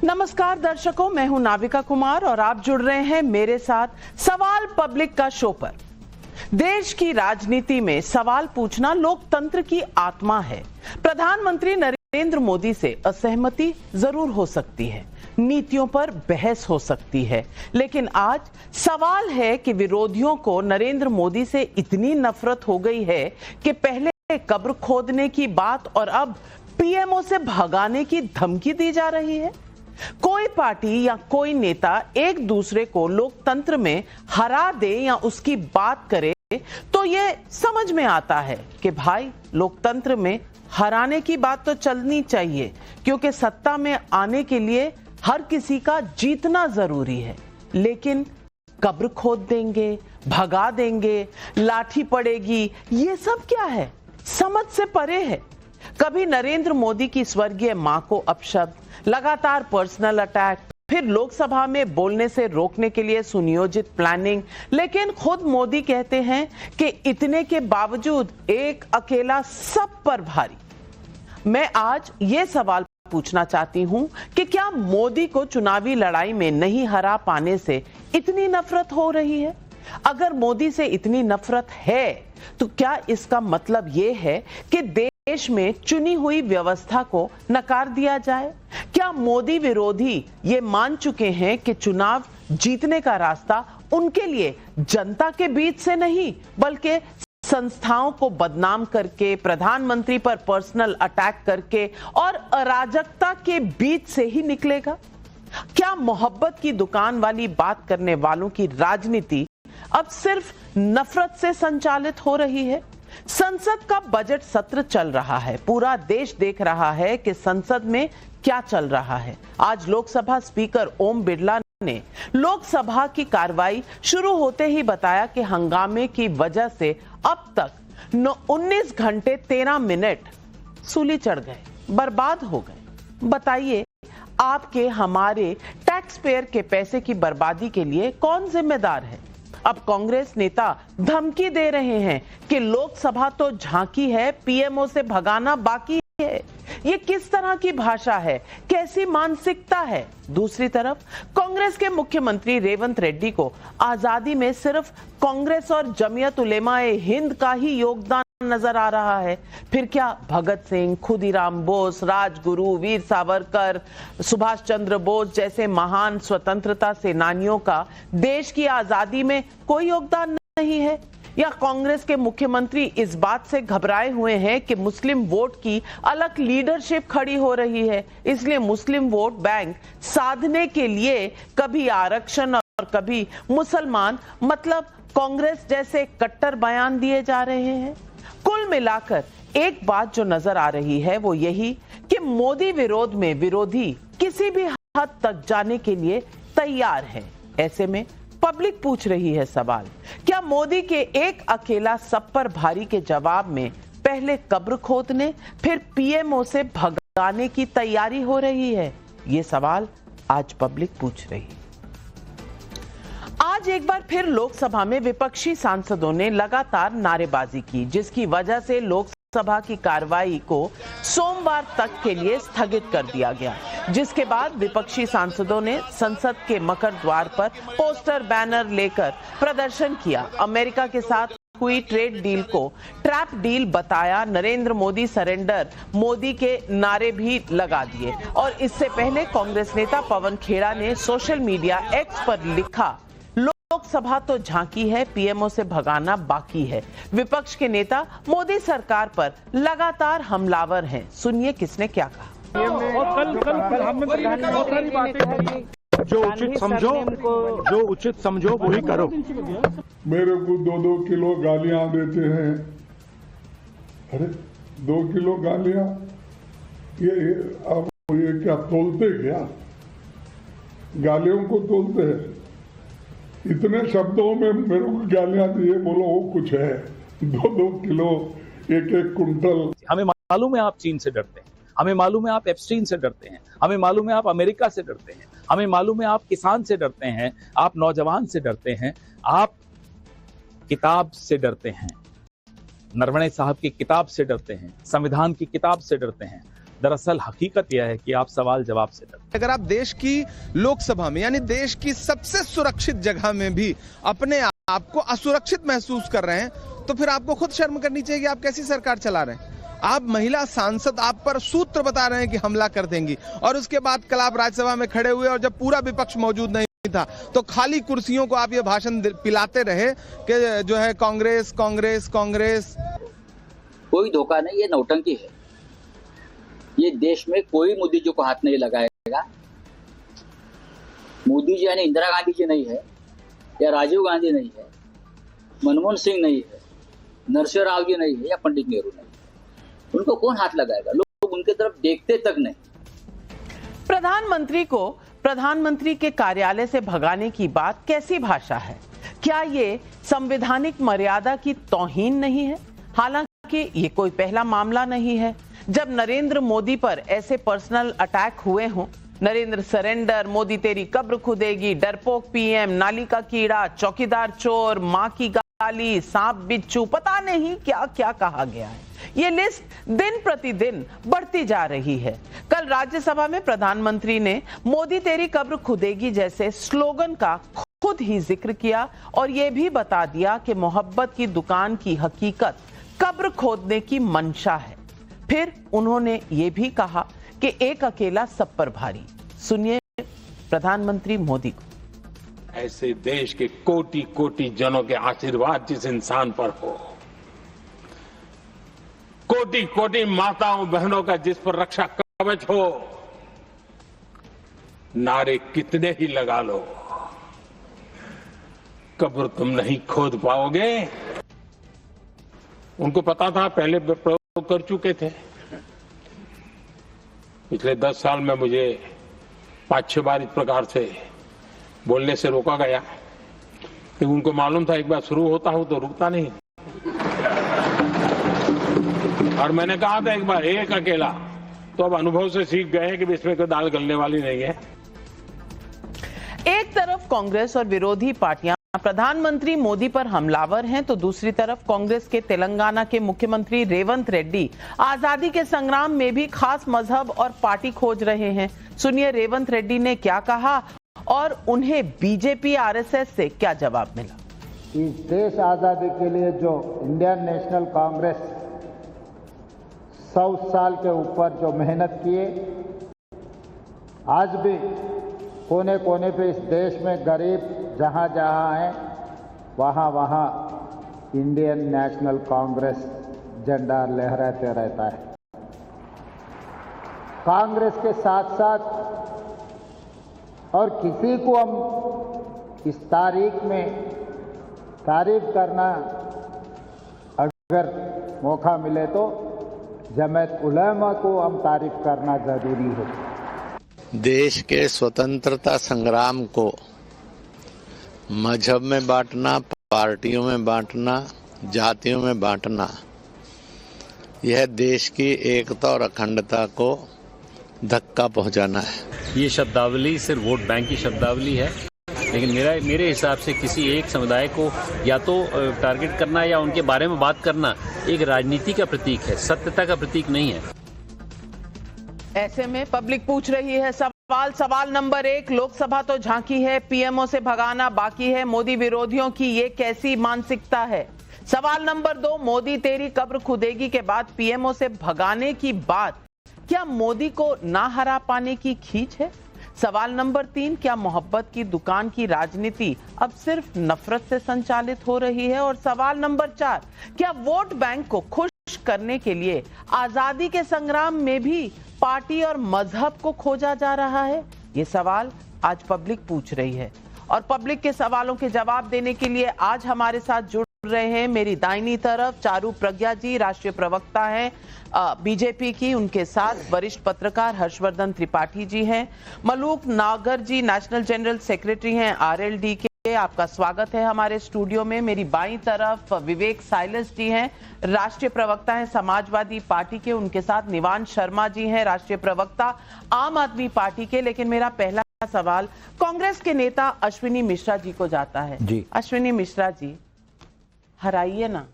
नमस्कार दर्शकों, मैं हूं नाविका कुमार और आप जुड़ रहे हैं मेरे साथ सवाल पब्लिक का शो पर। देश की राजनीति में सवाल पूछना लोकतंत्र की आत्मा है। प्रधानमंत्री नरेंद्र मोदी से असहमति जरूर हो सकती है, नीतियों पर बहस हो सकती है, लेकिन आज सवाल है कि विरोधियों को नरेंद्र मोदी से इतनी नफरत हो गई है कि पहले कब्र खोदने की बात और अब पीएमओ से भगाने की धमकी दी जा रही है। कोई पार्टी या कोई नेता एक दूसरे को लोकतंत्र में हरा दे या उसकी बात करे तो ये समझ में आता है कि भाई लोकतंत्र में हराने की बात तो चलनी चाहिए, क्योंकि सत्ता में आने के लिए हर किसी का जीतना जरूरी है। लेकिन कब्र खोद देंगे, भगा देंगे, लाठी पड़ेगी, ये सब क्या है, समझ से परे है। कभी नरेंद्र मोदी की स्वर्गीय मां को अपशब्द, लगातार पर्सनल अटैक, फिर लोकसभा में बोलने से रोकने के लिए सुनियोजित प्लानिंग, लेकिन खुद मोदी कहते हैं कि इतने के बावजूद एक अकेला सब पर भारी। मैं आज ये सवाल पूछना चाहती हूं कि क्या मोदी को चुनावी लड़ाई में नहीं हरा पाने से इतनी नफरत हो रही है? अगर मोदी से इतनी नफरत है तो क्या इसका मतलब ये है कि देश में चुनी हुई व्यवस्था को नकार दिया जाए? क्या मोदी विरोधी ये मान चुके हैं कि चुनाव जीतने का रास्ता उनके लिए जनता के बीच से नहीं बल्कि संस्थाओं को बदनाम करके, प्रधानमंत्री पर पर्सनल अटैक करके और अराजकता के बीच से ही निकलेगा? क्या मोहब्बत की दुकान वाली बात करने वालों की राजनीति अब सिर्फ नफरत से संचालित हो रही है? संसद का बजट सत्र चल रहा है, पूरा देश देख रहा है कि संसद में क्या चल रहा है। आज लोकसभा स्पीकर ओम बिरला ने लोकसभा की कार्रवाई शुरू होते ही बताया कि हंगामे की वजह से अब तक 19 घंटे 13 मिनट सूली चढ़ गए, बर्बाद हो गए। बताइए, आपके हमारे टैक्स पेयर के पैसे की बर्बादी के लिए कौन जिम्मेदार है? अब कांग्रेस नेता धमकी दे रहे हैं कि लोकसभा तो झांकी है, पीएमओ से भगाना बाकी है। ये किस तरह की भाषा है, कैसी मानसिकता है? दूसरी तरफ कांग्रेस के मुख्यमंत्री रेवंत रेड्डी को आजादी में सिर्फ कांग्रेस और जमीयत उलेमा-ए हिंद का ही योगदान नजर आ रहा है। फिर क्या भगत सिंह, खुदीराम बोस, राजगुरु, वीर सावरकर, सुभाष चंद्र बोस जैसे महान स्वतंत्रता सेनानियों का देश की आजादी में कोई योगदान नहीं है? या कांग्रेस के मुख्यमंत्री इस बात से घबराए हुए हैं कि मुस्लिम वोट की अलग लीडरशिप खड़ी हो रही है, इसलिए मुस्लिम वोट बैंक साधने के लिए कभी आरक्षण और कभी मुसलमान, मतलब कांग्रेस जैसे कट्टर बयान दिए जा रहे हैं? कुल मिलाकर एक बात जो नजर आ रही है वो यही कि मोदी विरोध में विरोधी किसी भी हद तक जाने के लिए तैयार है। ऐसे में पब्लिक पूछ रही है सवाल, क्या मोदी के एक अकेला सब पर भारी के जवाब में पहले कब्र खोदने फिर पीएमओ से भगाने की तैयारी हो रही है? ये सवाल आज पब्लिक पूछ रही है। आज एक बार फिर लोकसभा में विपक्षी सांसदों ने लगातार नारेबाजी की, जिसकी वजह से लोकसभा की कार्रवाई को सोमवार तक के लिए स्थगित कर दिया गया। जिसके बाद विपक्षी सांसदों ने संसद के मकर द्वार पर पोस्टर, बैनर लेकर प्रदर्शन किया। अमेरिका के साथ हुई ट्रेड डील को ट्रैप डील बताया, नरेंद्र मोदी सरेंडर मोदी के नारे भी लगा दिए। और इससे पहले कांग्रेस नेता पवन खेड़ा ने सोशल मीडिया एक्स पर लिखा, लोकसभा तो झांकी है, पीएमओ से भगाना बाकी है। विपक्ष के नेता मोदी सरकार पर लगातार हमलावर हैं। सुनिए किसने क्या कहा। और कल प्रधानमंत्री ने बहुत सारी बातें, जो उचित समझो वही करो। मेरे को 2-2 किलो गालियां देते हैं। अरे 2 किलो गालियां, ये अब ये क्या तोलते? क्या गालियों को तोलते हैं? इतने शब्दों में मेरे को गालियां दिए, बोलो वो कुछ है। 2-2 किलो, 1-1 कुंटल। हमें मालूम है आप चीन से डरते हैं, हमें मालूम है आप एप्स्टीन से डरते हैं, हमें मालूम है आप अमेरिका से डरते हैं, हमें मालूम है आप किसान से डरते हैं, आप नौजवान से डरते हैं, आप किताब से डरते हैं, नरवणे साहब की किताब से डरते हैं, संविधान की किताब से डरते हैं। दरअसल हकीकत यह है कि आप सवाल जवाब से डरते हैं। अगर आप देश की लोकसभा में यानी देश की सबसे सुरक्षित जगह में भी अपने आप को असुरक्षित महसूस कर रहे हैं तो फिर आपको खुद शर्म करनी चाहिए कि आप कैसी सरकार चला रहे हैं। आप महिला सांसद आप पर सूत्र बता रहे हैं कि हमला कर देंगी और उसके बाद कल आप राज्यसभा में खड़े हुए और जब पूरा विपक्ष मौजूद नहीं था तो खाली कुर्सियों को आप ये भाषण पिलाते रहे कि जो है कांग्रेस कांग्रेस कांग्रेस। कोई धोखा नहीं, ये नौटंकी है। ये देश में कोई मोदी जी को हाथ नहीं लगाएगा। मोदी जी यानी इंदिरा गांधी जी नहीं है या राजीव गांधी नहीं है, मनमोहन सिंह नहीं है, नरसिंह राव जी नहीं है या पंडित नेहरू नहीं है। उनको कौन हाथ लगाएगा? लोग उनके तरफ देखते तक नहीं। प्रधानमंत्री को प्रधानमंत्री के कार्यालय से भगाने की बात कैसी भाषा है? क्या ये संवैधानिक मर्यादा की तौहीन नहीं है? हालांकि ये कोई पहला मामला नहीं है जब नरेंद्र मोदी पर ऐसे पर्सनल अटैक हुए हों। नरेंद्र सरेंडर, मोदी तेरी कब्र खुदेगी, डरपोक पीएम, नाली का कीड़ा, चौकीदार चोर, मां की गाली, सांप बिच्छू, पता नहीं क्या क्या कहा गया है। ये लिस्ट दिन प्रतिदिन बढ़ती जा रही है। कल राज्यसभा में प्रधानमंत्री ने मोदी तेरी कब्र खुदेगी जैसे स्लोगन का खुद ही जिक्र किया और ये भी बता दिया कि मोहब्बत की दुकान की हकीकत कब्र खोदने की मंशा है। फिर उन्होंने ये भी कहा कि एक अकेला सब पर भारी। सुनिए प्रधानमंत्री मोदी को। ऐसे देश के कोटि कोटि जनों के आशीर्वाद जिस इंसान पर हो, कोटि कोटि माताओं बहनों का जिस पर रक्षा कवच हो, नारे कितने ही लगा लो, कब्र तुम नहीं खोद पाओगे। उनको पता था, पहले प्रयोग कर चुके थे। पिछले 10 साल में मुझे 5-6 बार इस प्रकार से बोलने से रोका गया कि उनको मालूम था एक बार शुरू होता हूं तो रुकता नहीं। और मैंने कहा था एक बार एक अकेला, तो अब अनुभव से सीख गए हैं कि इसमें कोई दाल गलने वाली नहीं है। एक तरफ कांग्रेस और विरोधी पार्टियां प्रधानमंत्री मोदी पर हमलावर हैं तो दूसरी तरफ कांग्रेस के तेलंगाना के मुख्यमंत्री रेवंत रेड्डी आजादी के संग्राम में भी खास मजहब और पार्टी खोज रहे हैं। सुनिए रेवंत रेड्डी ने क्या कहा और उन्हें बीजेपी आरएसएस से क्या जवाब मिला। इस देश आजादी के लिए जो इंडियन नेशनल कांग्रेस 100 साल के ऊपर जो मेहनत किए, आज भी कोने कोने पे इस देश में गरीब जहाँ जहाँ है वहाँ वहाँ इंडियन नेशनल कांग्रेस झंडा लहराते रहता है। कांग्रेस के साथ साथ और किसी को हम इस तारीख में तारीफ करना अगर मौका मिले तो जमात उलेमा को हम तारीफ करना जरूरी है। देश के स्वतंत्रता संग्राम को मजहब में बांटना, पार्टियों में बांटना, जातियों में बांटना, यह देश की एकता और अखंडता को धक्का पहुंचाना है। ये शब्दावली सिर्फ वोट बैंक की शब्दावली है, लेकिन मेरे हिसाब से किसी एक समुदाय को या तो टारगेट करना या उनके बारे में बात करना एक राजनीति का प्रतीक है, सत्यता का प्रतीक नहीं है। ऐसे में पब्लिक पूछ रही है सवाल नंबर 1, लोकसभा तो झांकी है, पीएमओ से भगाना बाकी है। मोदी विरोधियों की ये कैसी मानसिकता है? सवाल नंबर 2, मोदी तेरी कब्र खुदेगी के बाद पीएमओ से भगाने की बात क्या मोदी को ना हरा पाने की खींच है? सवाल नंबर 3, क्या मोहब्बत की दुकान की राजनीति अब सिर्फ नफरत से संचालित हो रही है? और सवाल नंबर 4, क्या वोट बैंक को खुश करने के लिए आजादी के संग्राम में भी पार्टी और मजहब को खोजा जा रहा है? ये सवाल आज पब्लिक पूछ रही है और पब्लिक के सवालों के जवाब देने के लिए आज हमारे साथ जुड़ रहे हैं मेरी दाहिनी तरफ चारू प्रज्ञा जी, राष्ट्रीय प्रवक्ता हैं बीजेपी की, उनके साथ वरिष्ठ पत्रकार हर्षवर्धन त्रिपाठी जी हैं, मलूक नागर जी नेशनल जनरल सेक्रेटरी हैं आरएलडी के। आपका स्वागत है हमारे स्टूडियो में। मेरी बाईं तरफ विवेक साइलस जी हैं, राष्ट्रीय प्रवक्ता हैं समाजवादी पार्टी के, उनके साथ निवान शर्मा जी हैं, राष्ट्रीय प्रवक्ता आम आदमी पार्टी के। लेकिन मेरा पहला सवाल कांग्रेस के नेता अश्विनी मिश्रा जी को जाता है जी। अश्विनी मिश्रा जी, हराइए ना,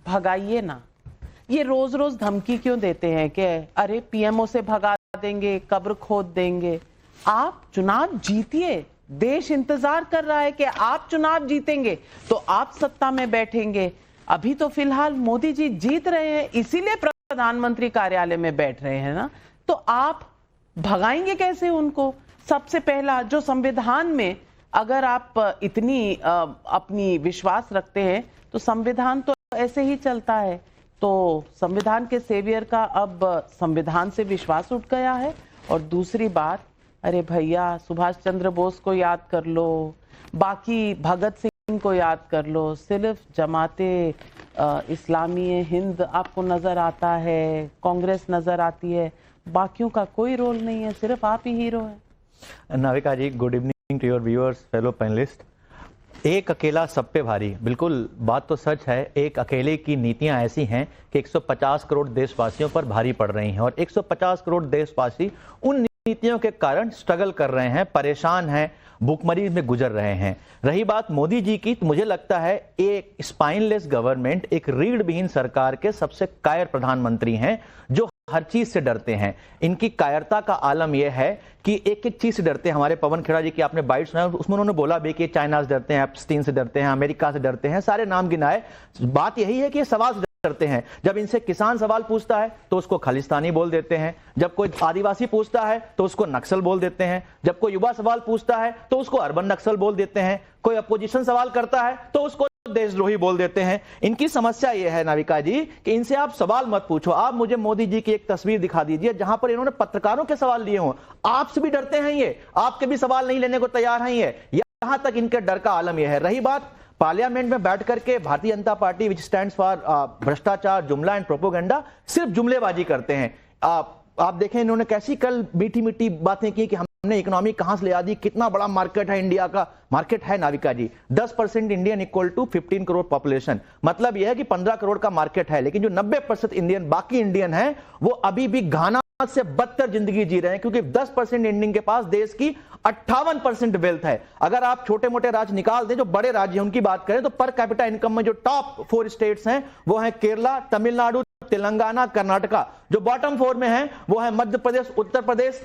भगाइए ना, ये रोज रोज धमकी क्यों देते हैं कि अरे पीएमओ से भगा देंगे, कब्र खोद देंगे? आप चुनाव जीतिए, देश इंतजार कर रहा है कि आप चुनाव जीतेंगे तो आप सत्ता में बैठेंगे। अभी तो फिलहाल मोदी जी जीत रहे हैं, इसीलिए प्रधानमंत्री कार्यालय में बैठ रहे हैं ना, तो आप भगाएंगे कैसे उनको? सबसे पहला जो संविधान में, अगर आप इतनी अपनी विश्वास रखते हैं तो संविधान तो ऐसे ही चलता है, तो संविधान के सेवियर का अब संविधान से विश्वास उठ गया है। और दूसरी बात, अरे भैया सुभाष चंद्र बोस को याद कर लो, बाकी भगत सिंह को याद कर लो, सिर्फ जमाते इस्लामी हिंद आपको नजर आता है, कांग्रेस नजर आती है, बाकियों का कोई रोल नहीं है, सिर्फ आप ही हीरो है। Navika ji, good evening to your viewers, fellow panelist. एक अकेला सब पे भारी, बिल्कुल बात तो सच है। एक अकेले की नीतियां ऐसी हैं कि 150 करोड़ देशवासियों पर भारी पड़ रही हैं और 150 करोड़ देशवासी उन नीतियों के कारण स्ट्रगल कर रहे हैं, परेशान हैं, भूखमरी में गुजर रहे हैं। रही बात मोदी जी की, तो मुझे लगता है एक स्पाइनलेस गवर्नमेंट, एक रीढ़ विहीन सरकार के सबसे कायर प्रधानमंत्री हैं जो हर चीज से डरते हैं। इनकी कायरता का आलम यह है कि एक एक चीज से डरते हैं। हमारे पवन खेड़ा जी की आपने बाइट सुना, उसमें उन्होंने बोला भी कि चाइना से डरते हैं, एप्स्टीन से डरते हैं, अमेरिका से डरते हैं, सारे नाम गिनाए। बात यही है कि ये सवाल से डरते हैं। जब इनसे किसान सवाल पूछता है तो उसको खालिस्तानी बोल देते हैं, जब कोई आदिवासी पूछता है तो उसको नक्सल बोल देते हैं, जब कोई युवा सवाल पूछता है तो उसको अर्बन नक्सल बोल देते हैं, कोई अपोजिशन सवाल करता है तो उसको देशद्रोही बोल देते हैं। इनकी समस्या यह है नाविका जी कि इनसे आप सवाल मत पूछो। आप मुझे मोदी जी की एक तस्वीर दिखा दीजिए जहां पर इन्होंने पत्रकारों के सवाल लिए हों। आपसे भी डरते हैं ये, आपके भी सवाल नहीं लेने को तैयार हैं ये। यहां तक इनके डर का आलम यह है। रही बात पार्लियामेंट में बैठ करके Bharatiya Janata party which stands for भ्रष्टाचार, जुमला एंड प्रोपोगंडा, सिर्फ जुमलेबाजी करते हैं। आप देखें इन्होंने कैसी कल मीठी मीठी बातें की कि हमने इकोनॉमी कहां से ले आ दी, कितना बड़ा मार्केट है इंडिया का। मार्केट है Navika ji 10% Indian equal to 15 crore population, मतलब यह है कि 15 करोड़ का मार्केट है। लेकिन जो 90% इंडियन, बाकी इंडियन है, वो अभी भी घाना से बदतर जिंदगी जी रहे हैं, क्योंकि 10% इंडियन के पास देश की 58% वेल्थ है। अगर आप छोटे मोटे राज्य निकाल दें, जो बड़े राज्य हैं उनकी बात करें, तो पर कैपिटा इनकम में जो टॉप 4 स्टेट्स हैं वो है केरला, तमिलनाडु, तेलंगाना, कर्नाटका। जो बॉटम 4 में है वो है मध्य प्रदेश, उत्तर प्रदेश,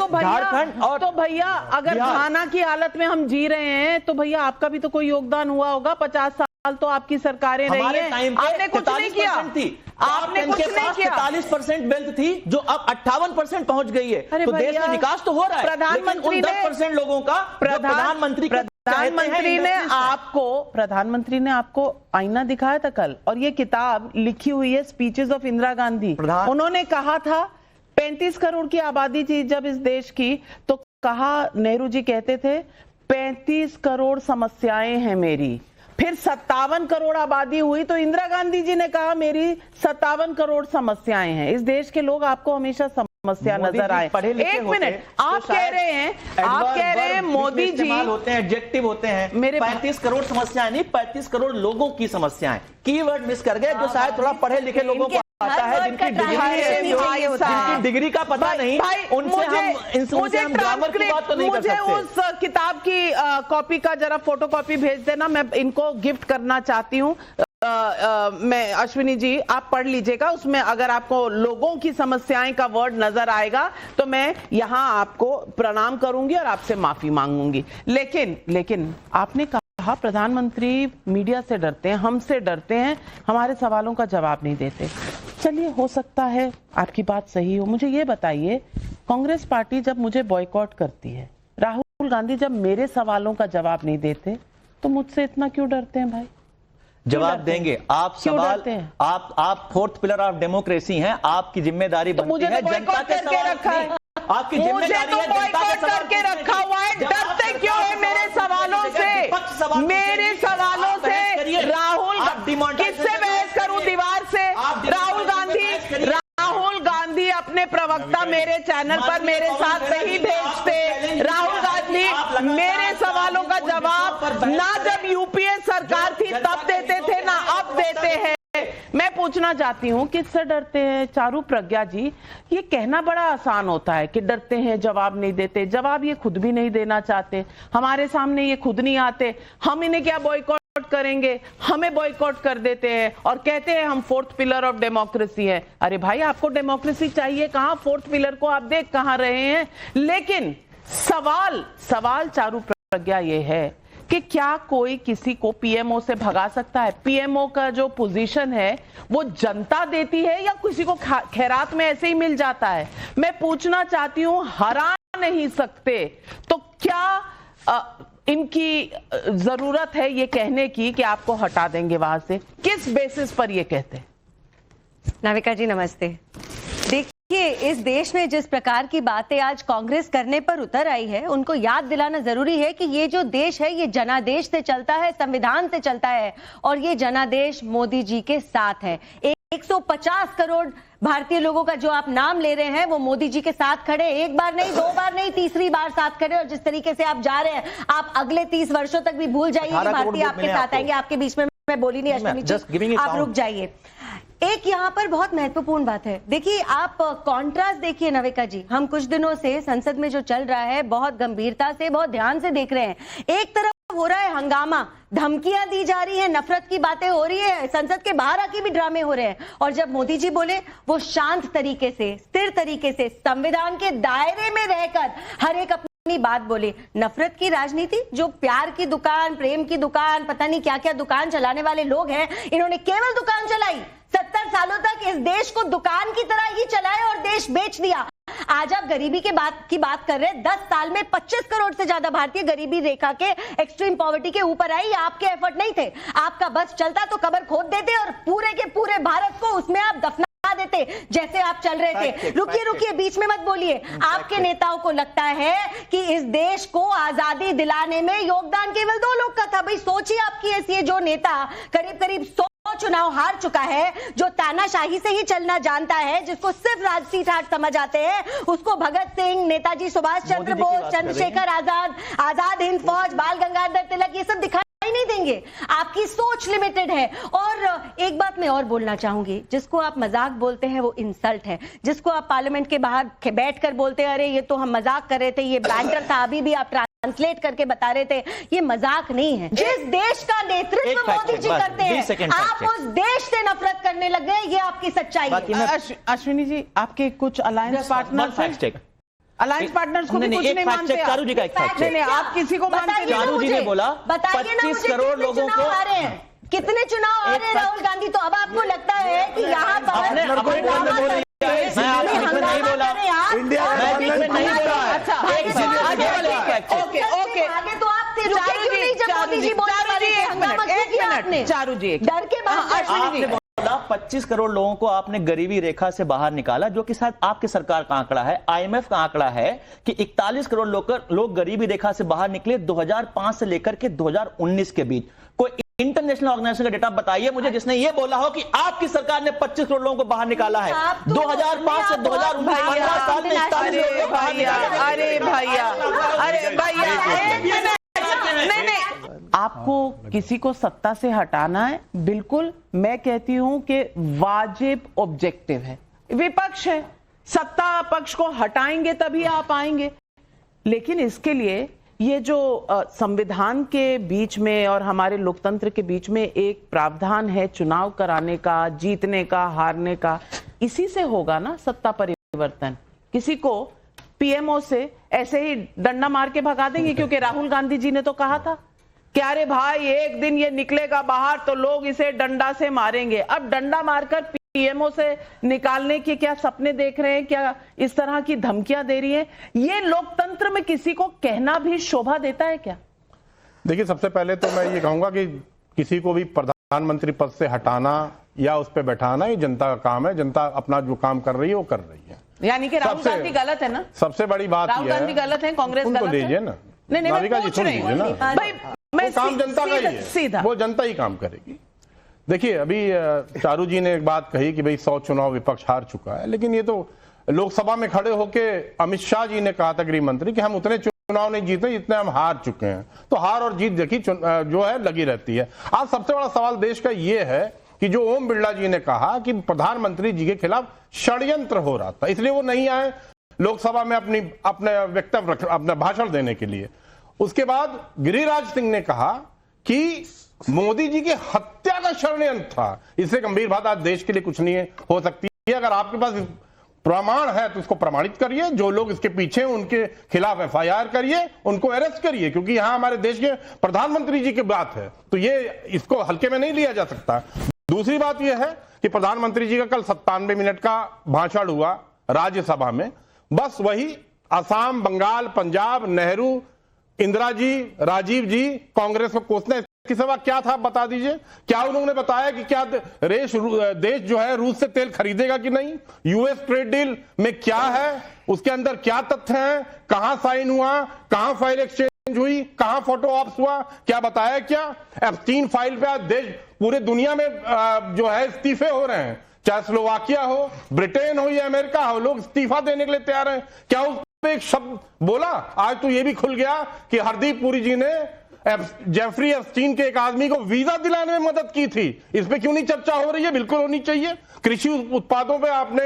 झारखंड और तो भैया अगर घाना की हालत में हम जी रहे हैं तो भैया आपका भी तो कोई योगदान हुआ होगा। 50 साल तो आपकी सरकारें रही हैं, आपने कुछ नहीं किया। आपने कुछ नहीं किया। 43% वेल्थ थी जो अब 58% पहुंच गई है। तो देश में विकास तो हो रहा है, प्रधानमंत्री ने 10% लोगों का प्रधानमंत्री ने आपको आईना दिखाया था कल, और ये किताब लिखी हुई है स्पीचेस ऑफ इंदिरा गांधी। उन्होंने कहा था 35 करोड़ की आबादी थी जब इस देश की, तो कहा, नेहरू जी कहते थे 35 करोड़ समस्याएं हैं मेरी। फिर 57 करोड़ आबादी हुई तो इंदिरा गांधी जी ने कहा मेरी 57 करोड़ समस्याएं हैं। इस देश के लोग आपको हमेशा समस्या नजर आए। एक मिनट, आप कह रहे हैं मोदी जी होते हैं, एडजेक्टिव होते हैं। मेरे 35 करोड़ समस्याएं नहीं, 35 करोड़ लोगों की समस्याएं। कीवर्ड मिस कर गए, जो शायद थोड़ा पढ़े लिखे लोगों को आता है, जिनकी डिग्री का पता नहीं, उनसे हम ग्रामर की बात तो नहीं कर सकते। मुझे उस किताब की कॉपी का जरा फोटो कॉपी भेज देना, मैं इनको गिफ्ट करना चाहती हूँ। मैं अश्विनी जी आप पढ़ लीजिएगा, उसमें अगर आपको लोगों की समस्याएं का वर्ड नजर आएगा तो मैं यहां आपको प्रणाम करूंगी और आपसे माफी मांगूंगी। लेकिन आपने कहा प्रधानमंत्री मीडिया से डरते हैं, हमसे डरते हैं, हमारे सवालों का जवाब नहीं देते। चलिए, हो सकता है आपकी बात सही हो। मुझे ये बताइए, कांग्रेस पार्टी जब मुझे बॉयकॉट करती है, राहुल गांधी जब मेरे सवालों का जवाब नहीं देते, तो मुझसे इतना क्यों डरते हैं भाई? जवाब देंगे आप सवाल। आप 4th पिलर ऑफ डेमोक्रेसी हैं, आपकी जिम्मेदारी बनती है जनता के सवाल रखा है। आपकी जिम्मेदारी है जनता के करके रखा हुआ है। डरते क्यों है मेरे सवालों से? मेरे सवालों से राहुल, किससे बहस करूं? दीवार से? राहुल गांधी अपने प्रवक्ता मेरे चैनल पर मेरे साथ नहीं भेजते। राहुल गांधी मेरे सवालों का जवाब ना जब यूपीए सरकार थी तब देते थे, ना अब देते हैं। मैं पूछना चाहती हूँ किससे डरते हैं? चारू प्रज्ञा जी, ये कहना बड़ा आसान होता है कि डरते हैं, जवाब नहीं देते। जवाब ये खुद भी नहीं देना चाहते, हमारे सामने ये खुद नहीं आते। हम इन्हें क्या बॉयकॉट करेंगे, हमें बॉयकॉट कर देते हैं और कहते हैं हम फोर्थ पिलर ऑफ डेमोक्रेसी है। अरे भाई, आपको डेमोक्रेसी चाहिए कहां? फोर्थ पिलर को आप देख कहां रहे हैं? लेकिन सवाल चारू प्रज्ञा ये है कि क्या कोई किसी को पीएमओ से भगा सकता है? पीएमओ का जो पोजीशन है वो जनता देती है या किसी को खैरात में ऐसे ही मिल जाता है? मैं पूछना चाहती हूं, हरा नहीं सकते तो क्या इनकी जरूरत है ये कहने की कि आपको हटा देंगे वहां से? किस बेसिस पर ये कहते हैं? नाविका जी नमस्ते। देखिए, इस देश में जिस प्रकार की बातें आज कांग्रेस करने पर उतर आई है, उनको याद दिलाना जरूरी है कि ये जो देश है ये जनादेश से चलता है, संविधान से चलता है, और ये जनादेश मोदी जी के साथ है। 150 करोड़ भारतीय लोगों का जो आप नाम ले रहे हैं वो मोदी जी के साथ खड़े, एक बार नहीं, दो बार नहीं, तीसरी बार साथ खड़े। और जिस तरीके से आप जा रहे हैं, आप अगले 30 वर्षों तक भी भूल जाइए कि भारतीय आपके साथ आएंगे। आपके बीच में मैं बोली नहीं अश्विनी जी, आप रुक जाइए। एक यहाँ पर बहुत महत्वपूर्ण बात है। देखिए, आप कॉन्ट्रास्ट देखिए नाविका जी, हम कुछ दिनों से संसद में जो चल रहा है बहुत गंभीरता से, बहुत ध्यान से देख रहे हैं। एक तरफ हो रहा है हंगामा, धमकियां दी जा रही है, नफरत की बातें हो रही है, संसद के बाहर आके भी ड्रामे हो रहे हैं, और जब मोदी जी बोले वो शांत तरीके से, स्थिर तरीके से, संविधान के दायरे में रहकर हर एक अपनी बात बोले। नफरत की राजनीति, जो प्यार की दुकान, प्रेम की दुकान, पता नहीं क्या क्या दुकान चलाने वाले लोग हैं, इन्होंने केवल दुकान चलाई। 70 सालों तक इस देश को दुकान की तरह ही चलाया और देश बेच दिया। आज आप गरीबी की बात कर रहे हैं। 10 साल में 25 करोड़ से ज्यादा भारतीय गरीबी रेखा के, एक्सट्रीम पॉवर्टी के ऊपर आई। आपके एफर्ट नहीं थे। आपका बस चलता तो कब्र खोद देते और पूरे के पूरे भारत को उसमें आप दफना देते, जैसे आप चल रहे थे। रुकिए, बीच में मत बोलिए। आपके नेताओं को लगता है कि इस देश को आजादी दिलाने में योगदान केवल 2 लोग का था। भाई सोचिए, आपकी ऐसी जो नेता करीब 100 चुनाव हार चुका है, जो तानाशाही से ही चलना जानता है, जिसको सिर्फ राजसी ठाट समझ आते हैं, उसको भगत सिंह, नेताजी सुभाष चंद्र बोस, चंद्रशेखर आजाद हिंद फौज, बाल गंगाधर तिलक, ये सब दिखाई नहीं देंगे। आपकी सोच लिमिटेड है। और एक बात मैं और बोलना चाहूंगी, जिसको आप मजाक बोलते हैं वो इंसल्ट है। जिसको आप पार्लियामेंट के बाहर बैठकर बोलते हैं अरे ये तो हम मजाक कर रहे थे, ये बैंटर था, अभी भी आप ट्रांसलेट करके बता रहे थे, ये मजाक नहीं है। जिस देश का नेतृत्व मोदी जी करते हैं, आप उस देश से नफरत करने लग गए, ये आपकी सच्चाई है। अश्विनी जी, आपके कुछ अलायंस पार्टनर्स को भी कुछ नहीं मानते। चारू जी का एक फैक्ट चेक। आप किसी को मानते? चारू जी ने बोला 25 करोड़ लोगों को कितने चुनाव आ रहे हैं राहुल गांधी? तो अब आपको लगता है कि यहाँ पर नहीं बोला, आगे तो आप थे, रुके क्यों नहीं जब मोदी जी बोलने वाले थे? हंगामा क्यों किया आपने? चारू जी, डर के बाद 25 करोड़ लोगों को आपने गरीबी रेखा से बाहर निकाला, जो कि शायद आपकी सरकार का आंकड़ा है। आईएमएफ का आंकड़ा है कि 41 करोड़ लोग गरीबी रेखा से बाहर निकले 2005 से लेकर के 2019 के बीच। कोई इंटरनेशनल ऑर्गेनाइजेशन का डेटा बताइए मुझे जिसने ये बोला हो कि आपकी सरकार ने 25 करोड़ लोगों को बाहर निकाला है। 2005 से 2019 15 साल में 41 करोड़ लोग बाहर निकाले। अरे भैया, आपको किसी को सत्ता से हटाना है, बिल्कुल मैं कहती हूं कि वाजिब ऑब्जेक्टिव है। विपक्ष है, सत्ता पक्ष को हटाएंगे तभी आप आएंगे। लेकिन इसके लिए ये जो संविधान के बीच में और हमारे लोकतंत्र के बीच में एक प्रावधान है चुनाव कराने का, जीतने का, हारने का, इसी से होगा ना सत्ता परिवर्तन। किसी को पीएमओ से ऐसे ही डंडा मार के भगा देंगे? क्योंकि राहुल गांधी जी ने तो कहा था कि अरे भाई एक दिन ये निकलेगा बाहर तो लोग इसे डंडा से मारेंगे। अब डंडा मारकर पीएमओ से निकालने के क्या सपने देख रहे हैं? क्या इस तरह की धमकियां दे रही है? ये लोकतंत्र में किसी को कहना भी शोभा देता है क्या? देखिए, सबसे पहले तो मैं ये कहूंगा कि किसी को भी प्रधानमंत्री पद से हटाना या उस पर बैठाना ये जनता का काम है। जनता अपना जो काम कर रही है वो कर रही है। यानी कि राहुल गांधी गलत है ना? सबसे बड़ी बात राहुल गांधी गलत है, कांग्रेस गलत है? लीजिए ना, नहीं, नाविका जी सुन लीजिए ना, मैं काम जनता का ही है, सीधा वो जनता ही काम करेगी। देखिए, अभी चारू जी ने एक बात कही कि भाई 100 चुनाव विपक्ष हार चुका है, लेकिन ये तो लोकसभा में खड़े होके अमित शाह जी ने कहा था, गृह मंत्री, कि हम उतने चुनाव नहीं जीते जितने हम हार चुके हैं। तो हार और जीत देखिए जो है लगी रहती है। आज सबसे बड़ा सवाल देश का ये है कि जो ओम बिरला जी ने कहा कि प्रधानमंत्री जी के खिलाफ षड्यंत्र हो रहा था, इसलिए वो नहीं आए लोकसभा में अपने वक्तव्य, अपना भाषण देने के लिए। उसके बाद गिरिराज सिंह ने कहा कि मोदी जी की हत्या का षड्यंत्र था। इससे गंभीर बात आज देश के लिए कुछ नहीं हो सकती है। अगर आपके पास प्रमाण है तो उसको प्रमाणित करिए, जो लोग इसके पीछे हैं उनके खिलाफ एफआईआर करिए, उनको अरेस्ट करिए, क्योंकि यहां हमारे देश के प्रधानमंत्री जी की बात है, तो ये इसको हल्के में नहीं लिया जा सकता। दूसरी बात यह है कि प्रधानमंत्री जी का कल 97 मिनट का भाषण हुआ राज्यसभा में, बस वही असम, बंगाल, पंजाब, नेहरू, इंदिरा जी, राजीव जी, कांग्रेस को कोसना, इसके सिवा क्या था बता दीजिए। क्या उन्होंने बताया कि क्या देश जो है रूस से तेल खरीदेगा कि नहीं, यूएस ट्रेड डील में क्या है, उसके अंदर क्या तथ्य हैं, कहां साइन हुआ, कहां फाइल एक्सचेंज हुई, कहां फोटो ऑप्स हुआ, क्या बताया? क्या एप्स्टीन फाइल पे आज देश पूरे दुनिया में जो है इस्तीफे हो रहे हैं, चाहे स्लोवाकिया हो, ब्रिटेन हो या अमेरिका हो, लोग इस्तीफा देने के लिए तैयार हैं। क्या उस पर एक शब्द बोला? आज तो ये भी खुल गया कि हरदीप पुरी जी ने जेफरी एप्स्टीन के एक आदमी को वीजा दिलाने में मदद की थी। इस पे क्यों नहीं चर्चा हो रही है? बिल्कुल होनी चाहिए। कृषि उत्पादों पे आपने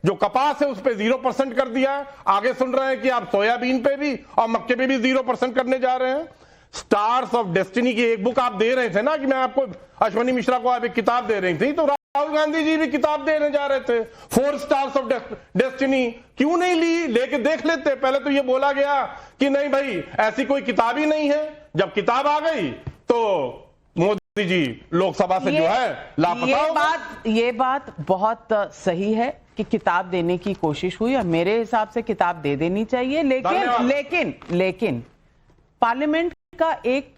जो कपास है उस पे 0% कर दिया है। आगे सुन रहे हैं कि आप सोयाबीन पे भी और मक्के पे भी 0% करने जा रहे हैं। स्टार्स ऑफ डेस्टिनी की एक बुक आप दे रहे थे ना, कि मैं आपको, अश्वनी मिश्रा को आप एक किताब दे रही थी, तो राहुल गांधी जी भी किताब देने जा रहे थे, 4 स्टार्स ऑफ डेस्टिनी। क्यों नहीं ली? लेके देख लेते। पहले तो ये बोला गया कि नहीं भाई ऐसी कोई किताब ही नहीं है। जब किताब आ गई तो मोदी जी लोकसभा से जो है लापता। ये बात बहुत सही है कि किताब देने की कोशिश हुई और मेरे हिसाब से किताब दे देनी चाहिए, लेकिन पार्लियामेंट का एक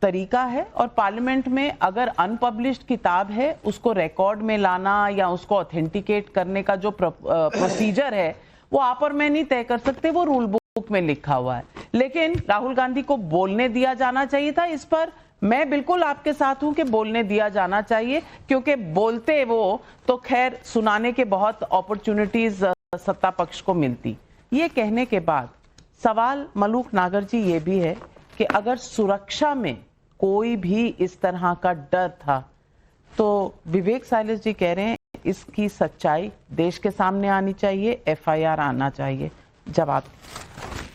तरीका है और पार्लियामेंट में अगर अनपब्लिश्ड किताब है उसको रिकॉर्ड में लाना या उसको ऑथेंटिकेट करने का जो प्रोसीजर है वो आप और मैं नहीं तय कर सकते, वो रूल बुक में लिखा हुआ है। लेकिन राहुल गांधी को बोलने दिया जाना चाहिए था। इस पर मैं बिल्कुल आपके साथ हूं कि बोलने दिया जाना चाहिए, क्योंकि बोलते वो तो खैर सुनाने के बहुत अपॉर्चुनिटीज सत्ता पक्ष को मिलती। ये कहने के बाद सवाल मलूक नागर जी ये भी है कि अगर सुरक्षा में कोई भी इस तरह का डर था तो विवेक साइलेस जी कह रहे हैं इसकी सच्चाई देश के सामने आनी चाहिए, एफआईआर आना चाहिए। जवाब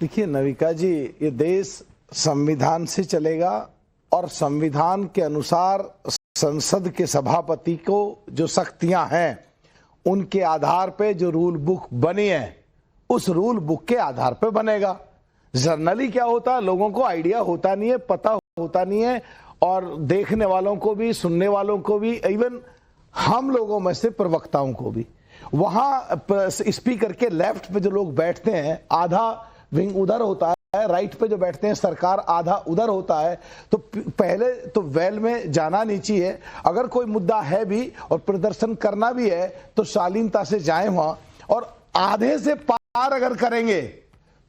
देखिए नविका जी, ये देश संविधान से चलेगा और संविधान के अनुसार संसद के सभापति को जो शक्तियां हैं उनके आधार पे जो रूल बुक बनी है उस रूल बुक के आधार पे बनेगा। जर्नली क्या होता है, लोगों को आइडिया होता नहीं है, पता होता नहीं है, और देखने वालों को भी, सुनने वालों को भी, इवन हम लोगों में से प्रवक्ताओं को भी, वहां स्पीकर के लेफ्ट पे जो लोग बैठते हैं आधा विंग उधर होता है, राइट पे जो बैठते हैं सरकार आधा उधर होता है। तो पहले तो वेल में जाना नहीं चाहिए। अगर कोई मुद्दा है भी और प्रदर्शन करना भी है तो शालीनता से जाएं वहां, और आधे से पार अगर करेंगे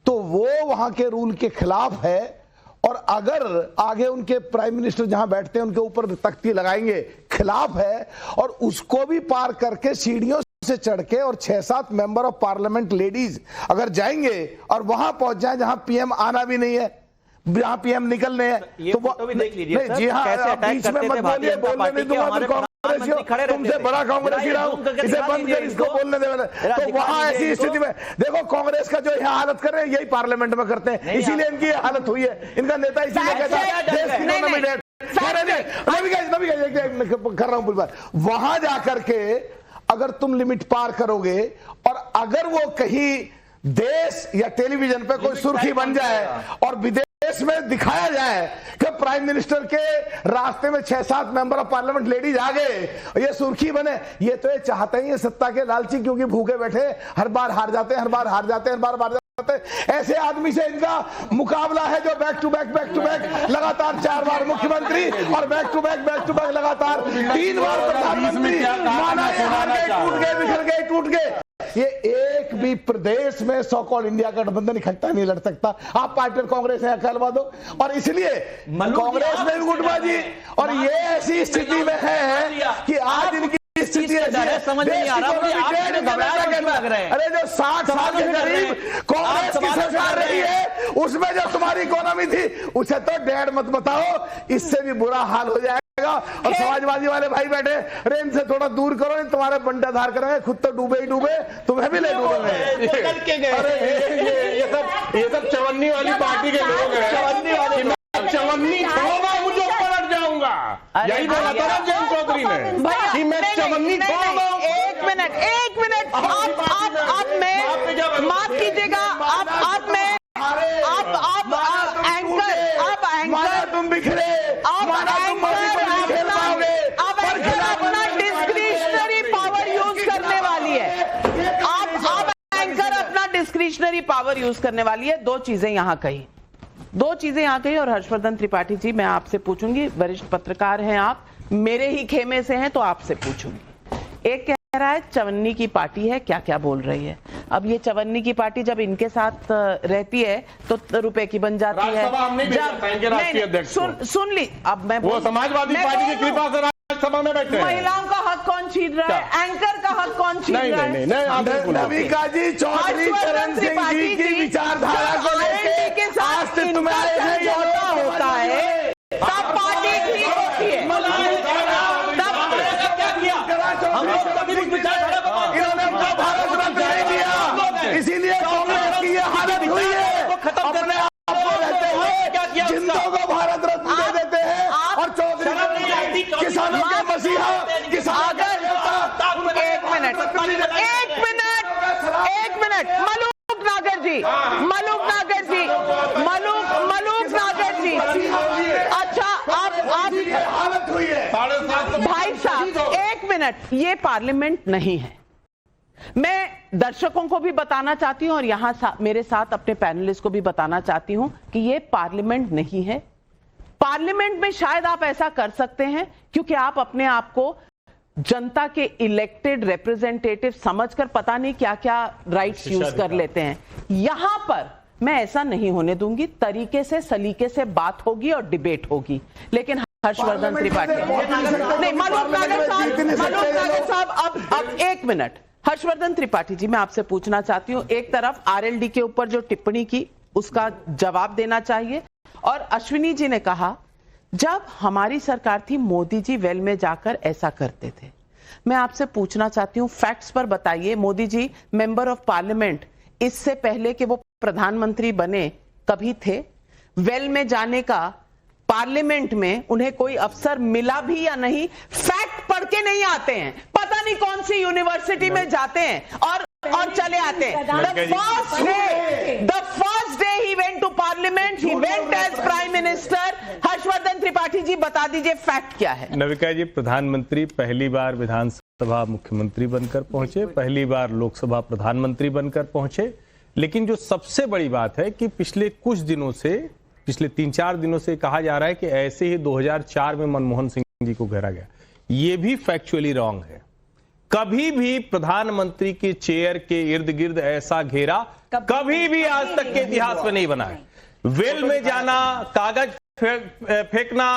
तो वो वहां के रूल के खिलाफ है। और अगर आगे उनके प्राइम मिनिस्टर जहां बैठते हैं उनके ऊपर तख्ती लगाएंगे, खिलाफ है। और उसको भी पार करके सीढ़ियों से चढ़ के और 6-7 मेंबर ऑफ पार्लियामेंट लेडीज अगर जाएंगे और वहां पहुंच जाए जहां पीएम आना भी नहीं है, जहां पीएम निकलने हैं, तो वो भी देख लीजिए जी हाँ, बीच में मत बोलिए, बोलने नहीं दूंगा। तुमसे बड़ा कांग्रेसी रहा हूं, इसे बंद कर, इसको बोलने दे। तो वहां ऐसी स्थिति में देखो कांग्रेस का जो यहाँ हालत कर रहे हैं यही पार्लियामेंट में करते हैं, इसीलिए इनकी हालत हुई है। इनका नेता इसीलिए कहता है देश की इकोनॉमी डेड कर रहा हूं। वहां जाकर के अगर तुम लिमिट पार करोगे और अगर वो कहीं देश या टेलीविजन पे कोई सुर्खी बन जाए और विदेश में दिखाया जाए कि प्राइम मिनिस्टर के रास्ते में 6-7 मेंबर ऑफ पार्लियामेंट लेडीज आ गए, ये सुर्खी बने, ये तो ये चाहते ही है सत्ता के लालची, क्योंकि भूखे बैठे हर बार हार जाते हैं, हर बार हार जाते हैं, हर बार ऐसे आदमी से इनका मुकाबला है जो बैक टू बैक लगातार 4 बार मुख्यमंत्री और बैक टू बैक लगातार 3 बार प्रधानमंत्री, माना ये हार गए, टूट गए, बिखर गए, टूट गए। ये एक भी प्रदेश में सो कॉल्ड इंडिया गठबंधन इकट्ठा नहीं लड़ सकता। आप पार्टी और कांग्रेस है कहलवा दो, और इसलिए कांग्रेस में भी गुटबाजी, और ये ऐसी स्थिति में है कि आज इनकी स्थिति समझ नहीं आ रहा। अरे जो 60 साल के करीब कांग्रेस की सरकार रही है उसमें जो तुम्हारी इकोनॉमी थी उसे तो 1.5 मत बताओ, इससे भी बुरा हाल हो जाएगा। और समाजवादी वाले भाई बैठे, अरे इनसे थोड़ा दूर करो, तुम्हारे बंटाधार करेंगे, खुद तो डूबे ही डूबे, तुम्हें भी ले डूबेंगे। अरे ये सब चवन्नी वाली पार्टी के लोग हैं। चवन्नी होगा मुझे पलट जाऊंगा। होगा। यही बोला था ना जयंत चौधरी ने कि मैं चवन्नी खोल दूं। एक मिनट आप मैं माफ कीजिएगा, आप एंकर तुम बिखरे अपना डिस्क्रिशनरी पावर यूज करने वाली है। आप एंकर अपना डिस्क्रिशनरी पावर यूज करने वाली है। दो चीजें यहाँ कही और हर्षवर्धन त्रिपाठी जी, मैं आपसे पूछूंगी, वरिष्ठ पत्रकार हैं आप, मेरे ही खेमे से हैं तो आपसे पूछूंगी। एक कह रहा है चवन्नी की पार्टी है, क्या क्या बोल रही है। अब ये चवन्नी की पार्टी जब इनके साथ रहती है तो रुपए की बन जाती है। सुन ली, अब मैं वो समाजवादी पार्टी की कृपा से राज्यसभा में बैठे। महिलाओं का हक कौन छीन रहा है? एंकर का हक कौन छीन रहा है? नविका जी, चौधरी चरण सिंह जी की विचारधारा को लेकर आज से तुम्हारे समझौता होता है तब पार्टी ठीक होती है। इन्होंने भारत रत्न नहीं दिया, इसीलिए कांग्रेस की ये हालत हुई है। अपने आप को रहते हुए जिंदों को भारत रत्न दे देते हैं और चौधरी किसानों के मसीहा, किसानों के नेता। एक मिनट मलूक नागर जी, अच्छा आप हालत हुई है भाई साहब, एक मिनट, ये पार्लियामेंट नहीं है। मैं दर्शकों को भी बताना चाहती हूं और यहां मेरे साथ अपने पैनलिस्ट को भी बताना चाहती हूं कि ये पार्लियामेंट नहीं है। पार्लियामेंट में शायद आप ऐसा कर सकते हैं क्योंकि आप अपने आप को जनता के इलेक्टेड रिप्रेजेंटेटिव समझकर पता नहीं क्या क्या राइट्स यूज कर लेते हैं। यहां पर मैं ऐसा नहीं होने दूंगी, तरीके से सलीके से बात होगी और डिबेट होगी। लेकिन हर्षवर्धन त्रिपाठी नहीं, मलूक नागर साहब, अब एक मिनट, हर्षवर्धन त्रिपाठी जी, मैं आपसे पूछना चाहती हूं, एक तरफ आरएलडी के ऊपर जो टिप्पणी की उसका जवाब देना चाहिए, और अश्विनी जी ने कहा जब हमारी सरकार थी मोदी जी वेल में जाकर ऐसा करते थे। मैं आपसे पूछना चाहती हूं, फैक्ट्स पर बताइए। Modi ji member of parliament इससे पहले कि वो प्रधानमंत्री बने कभी थे? वेल में जाने का पार्लियामेंट में उन्हें कोई अवसर मिला भी या नहीं? फैक्ट पढ़ के नहीं आते हैं, पता नहीं कौन सी यूनिवर्सिटी में जाते हैं और चले आते हैं। The first day he went to parliament, he went as prime minister. Harshvardhan Tripathi ji बता दीजिए फैक्ट क्या है? नविका जी, प्रधानमंत्री पहली बार विधानसभा मुख्यमंत्री बनकर पहुंचे, पहली बार लोकसभा प्रधानमंत्री बनकर पहुंचे। लेकिन जो सबसे बड़ी बात है कि पिछले 3-4 दिनों से कहा जा रहा है कि ऐसे ही 2004 में मनमोहन सिंह जी को घेरा गया। ये भी फैक्चुअली रॉन्ग है। कभी भी प्रधानमंत्री के चेयर के इर्द गिर्द ऐसा घेरा कभी भी आज तक के इतिहास में नहीं बना है। वेल में जाना, कागज फेंकना,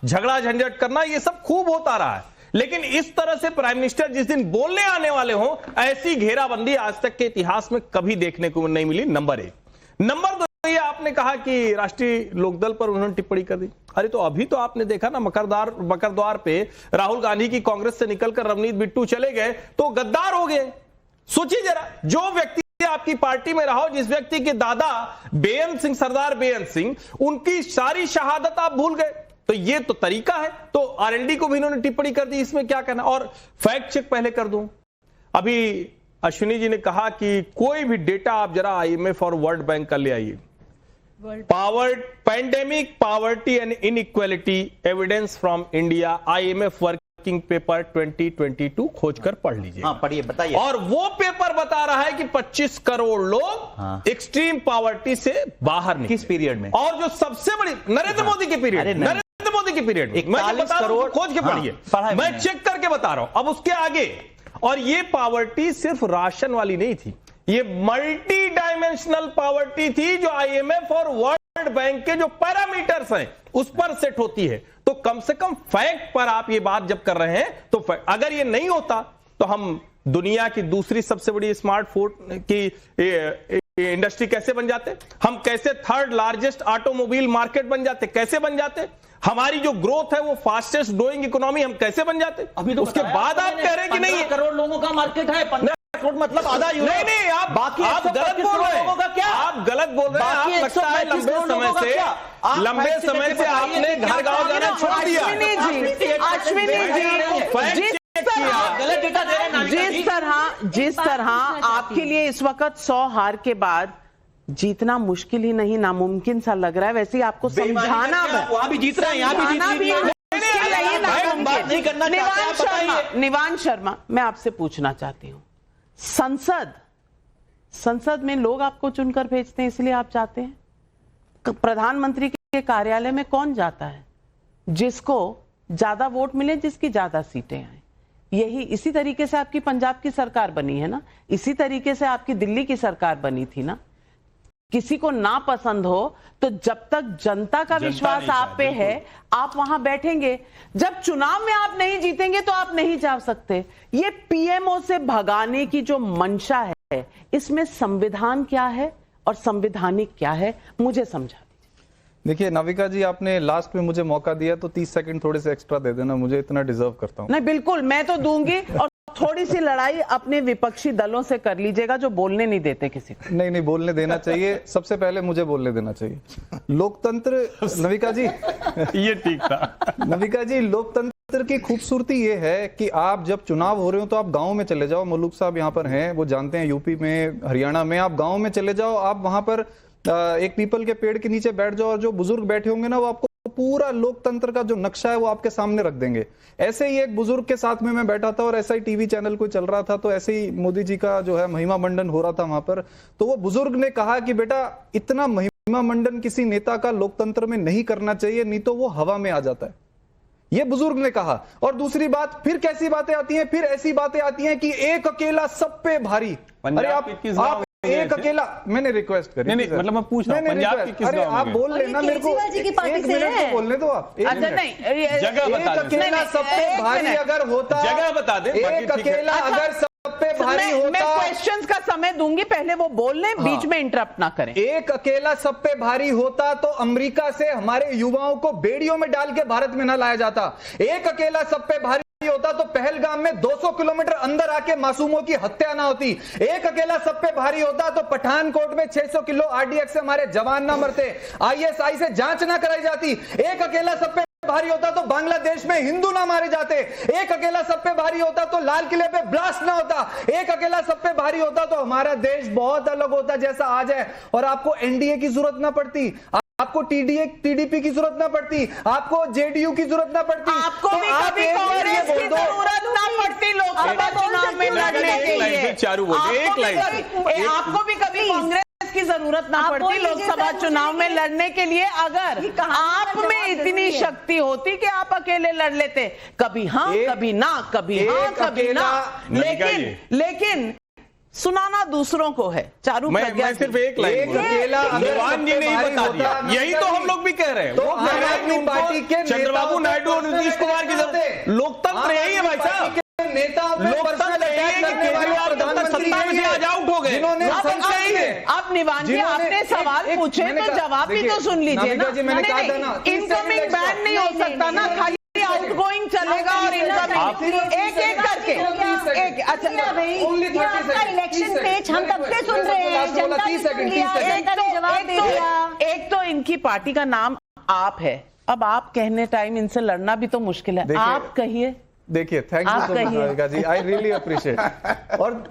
झगड़ा झंझट करना, ये सब खूब होता रहा है। लेकिन इस तरह से प्राइम मिनिस्टर जिस दिन बोलने आने वाले हों, ऐसी घेराबंदी आज तक के इतिहास में कभी देखने को नहीं मिली। नंबर 1। नंबर 2, ये आपने कहा कि राष्ट्रीय लोकदल पर उन्होंने टिप्पणी कर दी। अरे तो अभी तो आपने देखा ना, मकरद्वार पे राहुल गांधी की कांग्रेस से निकलकर रवनीत बिट्टू चले गए तो गद्दार हो गए। सोचिए जरा, जो व्यक्ति आपकी पार्टी में रहा हो, जिस व्यक्ति के दादा बेअंत सिंह, सरदार बेअंत सिंह, उनकी सारी शहादत आप भूल गए। तो ये तो तरीका है। तो आरएलडी को भी इन्होंने टिप्पणी कर दी, इसमें क्या कहना। और फैक्ट चेक पहले कर दूं, अभी अश्विनी जी ने कहा कि कोई भी डेटा आप जरा आईएमएफ और वर्ल्ड बैंक का ले आइए। Pandemic poverty and inequality evidence from India, IMF working paper 2022 खोजकर पढ़ लीजिए। हाँ, पढ़िए, बताइए। और वो पेपर बता रहा है कि 25 करोड़ लोग एक्सट्रीम पॉवर्टी से बाहर निकले। किस पीरियड में? और जो सबसे बड़ी नरेंद्र मोदी के पीरियड, नरेंद्र मोदी के पीरियड में 41 करोड़ खोज के पढ़िए, मैं चेक करके बता रहा हूं। अब उसके आगे, और ये पॉवर्टी सिर्फ राशन वाली नहीं थी, ये मल्टी डायमेंशनल पॉवर्टी थी जो आईएमएफ और वर्ल्ड बैंक के जो पैरामीटर्स हैं उस पर सेट होती है। तो कम से कम फैक्ट पर आप ये बात जब कर रहे हैं तो अगर ये नहीं होता तो हम दुनिया की दूसरी सबसे बड़ी स्मार्टफोन की इंडस्ट्री कैसे बन जाते, हम कैसे 3rd लार्जेस्ट ऑटोमोबाइल मार्केट बन जाते, कैसे बन जाते, हमारी जो ग्रोथ है वो फास्टेस्ट ग्रोइंग इकोनॉमी हम कैसे बन जाते। अभी तो उसके बाद आप कह रहे हैं कि नहीं, 15 करोड़ लोगों का मार्केट है, 15 करोड़ मतलब आधा यूरोप। नहीं आप बाकी आप गलत बोल रहे हैं। क्या आप गलत बोल रहे हैं। आप लगता है लंबे समय से आपने घर गांव जाना छोड़ दिया। जिस तरह आपके लिए इस वक्त 100 हार के बाद जीतना मुश्किल ही नहीं नामुमकिन सा लग रहा है, वैसे ही आपको समझाना वहां भी जीत रहे हैं, यहाँ भी जीत रहे हैं। निवान शर्मा, मैं आपसे पूछना चाहती हूँ, संसद में लोग आपको चुनकर भेजते हैं इसलिए आप जाते हैं? प्रधानमंत्री के कार्यालय में कौन जाता है? जिसको ज्यादा वोट मिले, जिसकी ज्यादा सीटें आए। यही इसी तरीके से आपकी पंजाब की सरकार बनी है ना, इसी तरीके से आपकी दिल्ली की सरकार बनी थी ना। किसी को ना पसंद हो तो जब तक जनता का विश्वास आप पे है आप वहां बैठेंगे। जब चुनाव में आप नहीं जीतेंगे तो आप नहीं जा सकते। ये पीएमओ से भगाने की जो मंशा है, इसमें संविधान क्या है और संवैधानिक क्या है, मुझे समझा। देखिए नाविका जी, आपने लास्ट में मुझे मौका दिया तो 30 सेकंड थोड़े से एक्स्ट्रा दे देना, मुझे इतना डिजर्व करता हूं। नहीं बिल्कुल, मैं तो दूंगी। और थोड़ी सी लड़ाई अपने विपक्षी दलों से कर लीजिएगा जो बोलने नहीं देते किसी को। नहीं बोलने देना चाहिए, सबसे पहले मुझे बोलने देना चाहिए। लोकतंत्र, नविका जी ये ठीक था। नविका जी, लोकतंत्र की खूबसूरती ये है कि आप जब चुनाव हो रहे हो तो आप गांव में चले जाओ। मलूक साहब यहाँ पर हैं, वो जानते हैं, यूपी में, हरियाणा में, आप गांव में चले जाओ, आप वहां पर एक पीपल के पेड़ के नीचे बैठ जाओ और जो बुजुर्ग बैठे होंगे ना, वो आपको पूरा लोकतंत्र का जो नक्शा है वो आपके सामने रख देंगे। ऐसे ही एक बुजुर्ग के साथ में मैं बैठा था और ऐसा ही टीवी चैनल कोई चल रहा था, तो ऐसे ही मोदी जी का जो है महिमा मंडन हो रहा था वहां पर। तो वो बुजुर्ग ने कहा कि बेटा इतना महिमा मंडन किसी नेता का लोकतंत्र में नहीं करना चाहिए, नहीं तो वो हवा में आ जाता है। ये बुजुर्ग ने कहा। और दूसरी बात, फिर कैसी बातें आती हैं, फिर ऐसी बातें आती हैं कि एक अकेला सब पे भारी। अरे आप एक अकेला, मैंने रिक्वेस्ट करी। नहीं मतलब मैं पूछ रहा हूं पंजाब की किस गांव में? आप बोल लेना मेरे को, एक मिनट तो बोलने दो आप। अच्छा नहीं, जगह बता दे। अकेला सब पे भारी अगर होता, जगह बता दे। एक अकेला अगर सब पे भारी होता, मैं क्वेश्चंस का समय दूंगी, पहले वो बोल लें, बीच में इंटरप्ट ना करें। एक अकेला सब पे भारी होता तो अमेरिका से हमारे युवाओं को बेड़ियों में डाल के भारत में ना लाया जाता। एक अकेला सब पे भारी होता तो पहलगाम में 200 किलोमीटर अंदर आके मासूमों की हत्या ना होती। एक अकेला सब पे भारी होता तो पठानकोट में 600 किलो आरडीएक्स से हमारे जवान ना मरते, आईएसआई से जांच ना कराई जाती। एक अकेला सब पे भारी होता तो बांग्लादेश में हिंदू ना मारे जाते। एक अकेला सब पे भारी होता तो लाल किले पे ब्लास्ट ना होता। एक अकेला सब पे भारी होता तो हमारा देश बहुत अलग होता जैसा आज है, और आपको एनडीए की जरूरत ना पड़ती, आपको टीडीपी की जरूरत ना पड़ती, आपको जेडीयू की जरूरत ना पड़ती, आपको भी कभी कांग्रेस की जरूरत ना पड़ती लोकसभा चुनाव में लड़ने के लिए। चारू बोल एक लाइन, आपको भी कभी कांग्रेस की जरूरत ना पड़ती लोकसभा चुनाव में लड़ने के लिए, अगर आप में इतनी शक्ति होती कि आप अकेले लड़ लेते। कभी हाँ कभी ना, कभी हाँ कभी ना, लेकिन सुनाना दूसरों को है। चारू मैं सिर्फ एक लाइन, निवान जी ने ही बता दिया, यही तो हम लोग भी कह रहे हैं। तो आम आदमी पार्टी के चंद्रबाबू नायडू और नीतीश कुमार की जरूरत, लोकतंत्र यही है भाई साहब। अब निवान जी आपने सवाल पूछे तो जवाब भी तो सुन लीजिए ना। इनकमिंग बैन नहीं हो सकता ना, खाली आउटगोइंग चलेगा और इनकमिंग एक एक करके। एक अच्छा इलेक्शन पेज हम तब से सुन रहे हैं, जनता ने जवाब दे दिया। एक तो इनकी पार्टी का नाम आप है, अब आप कहने टाइम इनसे लड़ना भी तो मुश्किल है। आप कहिए। देखिए, thank you so much Navika ji, I really appreciate.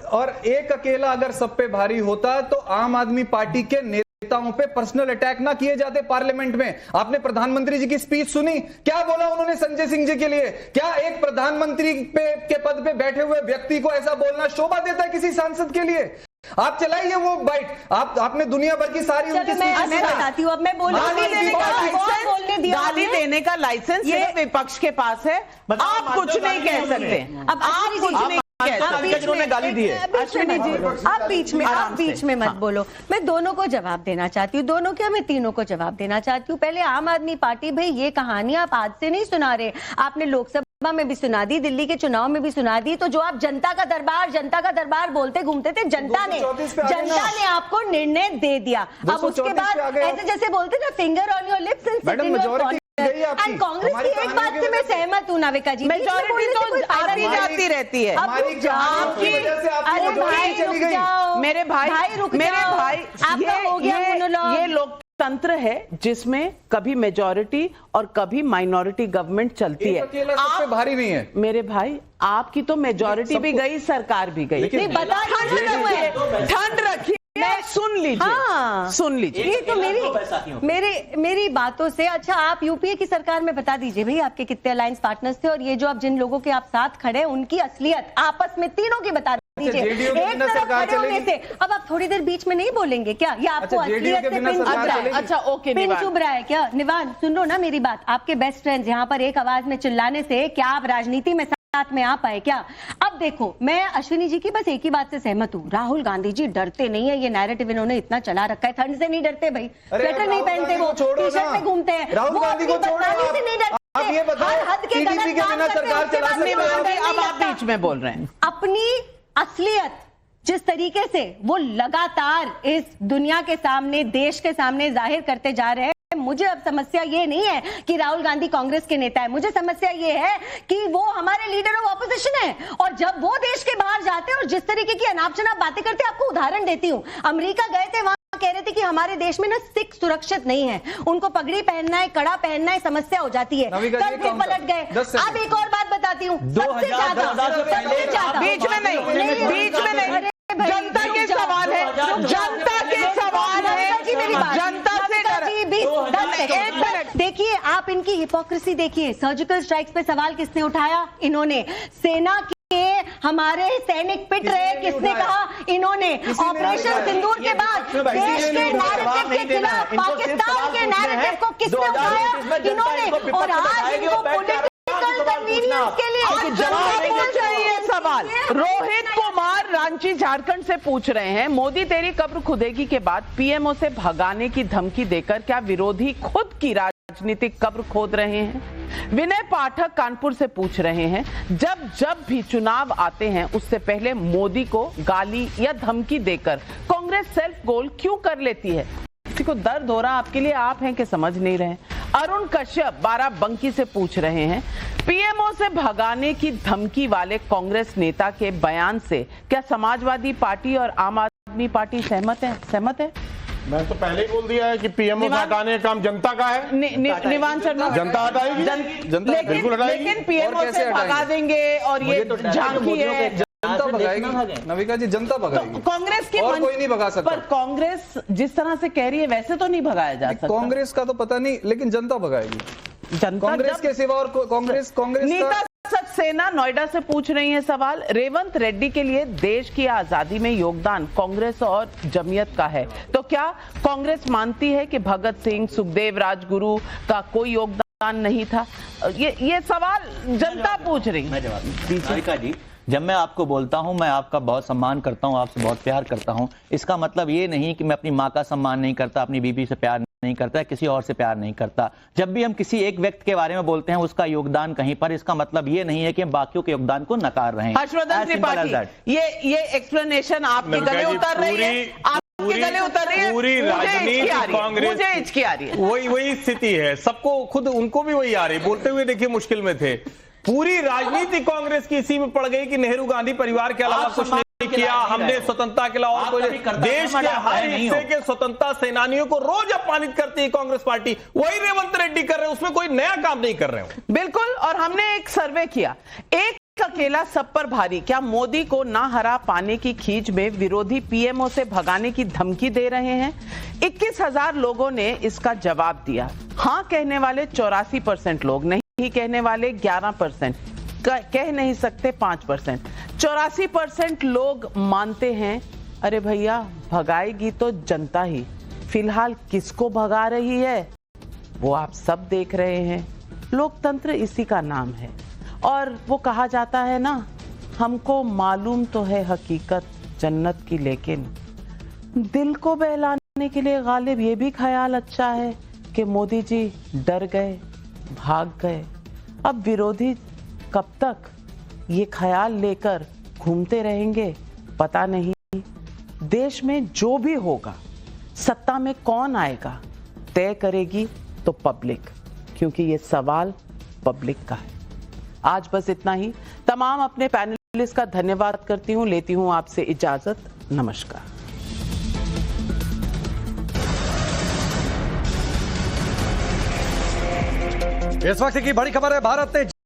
और एक अकेला अगर सब पे भारी होता तो आम आदमी पार्टी के नेताओं पे पर्सनल अटैक ना किए जाते पार्लियामेंट में। आपने प्रधानमंत्री जी की स्पीच सुनी, क्या बोला उन्होंने संजय सिंह जी के लिए? क्या एक प्रधानमंत्री के पद पे बैठे हुए व्यक्ति को ऐसा बोलना शोभा देता है किसी सांसद के लिए? आप चलाइए वो बाइट, आपने दुनिया भर की सारी उनकी मैं बताती हूँ, अब मैं गाली देने का लाइसेंस सिर्फ विपक्ष के पास है, आप कुछ नहीं कह सकते। अब आप कुछ नहीं जिन्होंने गाली दी है। अश्विनी जी आप बीच में मत बोलो। मैं दोनों को जवाब देना चाहती हूँ, दोनों क्या, मैं तीनों को जवाब देना चाहती हूँ। पहले आम आदमी पार्टी, भाई ये कहानी आप आज से नहीं सुना रहे, आपने लोकसभा में भी सुना दी, दिल्ली के चुनाव में भी सुना दी। तो जो आप जनता का दरबार बोलते घूमते थे, जनता ने आपको निर्णय दे दिया। अब उसके बाद ऐसे जैसे बोलते ना, finger on your lips and गई आपकी। And कांग्रेस की एक बात से मैं सहमत हूँ नाविका जी, मेजॉरिटी तो आती जाती रहती है। हमारी आपकी अरे भाई रुक जाओ, मेरे भाई रुक मेरे जाओ। भाई आपका हो गया मोनोलॉग। ये लोकतंत्र है जिसमें कभी मेजॉरिटी और कभी माइनॉरिटी गवर्नमेंट चलती है। अकेला सब पे भारी नहीं है मेरे भाई, आपकी तो मेजॉरिटी भी गई, सरकार भी गई। नहीं बता ठंड रखिए, सुन लीजिए। हाँ, सुन लीजिए। ये तो मेरी बातों से। अच्छा, आप यूपीए की सरकार में बता दीजिए भाई आपके कितने अलायंस पार्टनर्स थे, और ये जो आप जिन लोगों के आप साथ खड़े हैं उनकी असलियत आपस में तीनों की बता दीजिए। एक तरफ खड़े होने से अब आप थोड़ी देर बीच में नहीं बोलेंगे क्या? ये आपको असलियत से पिन चुभ रहा है? अच्छा ओके, पिन चुभ रहा है क्या? निवान सुन लो ना मेरी बात। आपके बेस्ट फ्रेंड्स यहाँ पर एक आवाज में चिल्लाने से क्या आप राजनीति में साथ में आ पाए क्या? अब देखो, मैं अश्विनी जी की बस एक ही बात से सहमत हूँ, राहुल गांधी जी डरते नहीं है। ये नैरेटिव इन्होंने इतना चला रखा है, ठंड से नहीं डरते भाई, स्वेटर नहीं पहनते, वो टी शर्ट में घूमते हैं, राहुल गांधी को छोड़ो, से नहीं डरते। आप ये बताओ, टीडीपी के बिना सरकार चला सकते हैं? अब आप बीच में बोल रहे हैं। अपनी असलियत जिस तरीके से वो लगातार इस दुनिया के सामने, देश के सामने जाहिर करते जा रहे हैं, मुझे अब समस्या ये नहीं है कि राहुल गांधी कांग्रेस के नेता है, मुझे समस्या ये है कि वो हमारे लीडर ऑफ ऑपोजिशन है। और जब वो देश के बाहर जाते हैं और जिस तरीके की अनाप शनाप बातें करते हैं, आपको उदाहरण देती हूँ, अमेरिका गए थे, वहां कह रहे थे कि हमारे देश में ना सिख सुरक्षित नहीं है, उनको पगड़ी पहनना है, कड़ा पहनना है, समस्या हो जाती है, कल फिर पलट गए। अब एक और बात बताती हूँ, सबसे ज्यादा बीच में नहीं, जनता के सवाल है, जनता के सवाल है, जनता से एक मिनट देखिए, आप इनकी हिपोक्रेसी देखिए। सर्जिकल स्ट्राइक्स पे सवाल किसने उठाया? इन्होंने। सेना के हमारे सैनिक पिट रहे, किसने कहा? इन्होंने। ऑपरेशन सिंदूर के बाद देश के नैरेटिव के खिलाफ पाकिस्तान के नैरेटिव को किसने उठाया? इन्होंने। और आज इनको पॉलिटिकल कन्वीनियंस के लिए जवाब देना चाहिए। सवाल रोहित कुमार रांची झारखंड से पूछ रहे हैं, मोदी तेरी कब्र खुदेगी के बाद पीएमओ से भगाने की धमकी देकर क्या विरोधी खुद की राजनीतिक कब्र खोद रहे हैं? विनय पाठक कानपुर से पूछ रहे हैं, जब भी चुनाव आते हैं उससे पहले मोदी को गाली या धमकी देकर कांग्रेस सेल्फ गोल क्यों कर लेती है? किसी को दर्द हो रहा आपके लिए, आप हैं कि समझ नहीं रहे? अरुण कश्यप बाराबंकी से पूछ रहे हैं, पीएमओ से भगाने की धमकी वाले कांग्रेस नेता के बयान से क्या समाजवादी पार्टी और आम आदमी पार्टी सहमत है? मैं तो पहले ही बोल दिया है कि पीएमओ से हटाने का काम जनता का है। निवान शर्मा, जनता हटाएगी, जनता बिल्कुल हटाएगी। लेकिन पीएमओ से भगा देंगे और ये झांकी है, जनता भगाएगी। नविका जी, जनता भगाएगी। कांग्रेस की और कोई नहीं भगा सकता। पर कांग्रेस जिस तरह से कह रही है वैसे तो नहीं भगाया जा सकता। कांग्रेस का तो पता नहीं, लेकिन जनता भगाएगी। जनता कांग्रेस के सिवा और कांग्रेस नीता सक्सेना नोएडा से पूछ रही है सवाल, रेवंत रेड्डी के लिए देश की आजादी में योगदान कांग्रेस और जमीयत का है, तो क्या कांग्रेस मानती है कि भगत सिंह, सुखदेव, राजगुरु का कोई योगदान नहीं था? ये सवाल जनता पूछ रही है। जब मैं आपको बोलता हूं मैं आपका बहुत सम्मान करता हूं, आपसे बहुत प्यार करता हूं, इसका मतलब ये नहीं कि मैं अपनी माँ का सम्मान नहीं करता, अपनी बीबी से प्यार नहीं करता, किसी और से प्यार नहीं करता। जब भी हम किसी एक व्यक्ति के बारे में बोलते हैं उसका योगदान कहीं पर, इसका मतलब ये नहीं है कि हम बाकियों के योगदान को नकार रहे हैं। हर्षवर्धन त्रिपाठी, ये एक्सप्लेनेशन आपके गले उतर रही है, आपके गले उतर रही है, पूरी राजनीति कांग्रेस, मुझे हिचकी आ रही है। वही स्थिति है, सबको खुद उनको भी वही आ रही, बोलते हुए देखिए मुश्किल में थे। पूरी राजनीति कांग्रेस की इसी में पड़ गई कि नेहरू गांधी परिवार के अलावा कुछ नहीं किया, हमने स्वतंत्रता के अलावा और कोई देश के हर हिस्से के स्वतंत्रता सेनानियों को रोज अपमानित करती है कांग्रेस पार्टी, वही रेवंत रेड्डी कर रहे हैं, उसमें कोई नया काम नहीं कर रहे हैं। बिल्कुल, और हमने एक सर्वे किया, एक अकेला सब पर भारी, क्या मोदी को ना हरा पाने की खींच में विरोधी पीएमओ से भगाने की धमकी दे रहे हैं? 21,000 लोगों ने इसका जवाब दिया। हाँ कहने वाले 84% लोग, नहीं कहने वाले 11%, कह नहीं सकते 5%। 84% लोग मानते हैं अरे भैया भगाएगी तो जनता ही, फिलहाल किसको भगा रही है वो आप सब देख रहे हैं। लोकतंत्र इसी का नाम है, और वो कहा जाता है ना, हमको मालूम तो है हकीकत जन्नत की, लेकिन दिल को बहलाने के लिए गालिब ये भी ख्याल अच्छा है कि मोदी जी डर गए, भाग गए। अब विरोधी कब तक ये ख्याल लेकर घूमते रहेंगे पता नहीं। देश में जो भी होगा, सत्ता में कौन आएगा तय करेगी तो पब्लिक, क्योंकि ये सवाल पब्लिक का है। आज बस इतना ही। तमाम अपने पैनलिस्ट का धन्यवाद करती हूं, लेती हूं आपसे इजाजत। नमस्कार। इस वक्त की बड़ी खबर है, भारत ने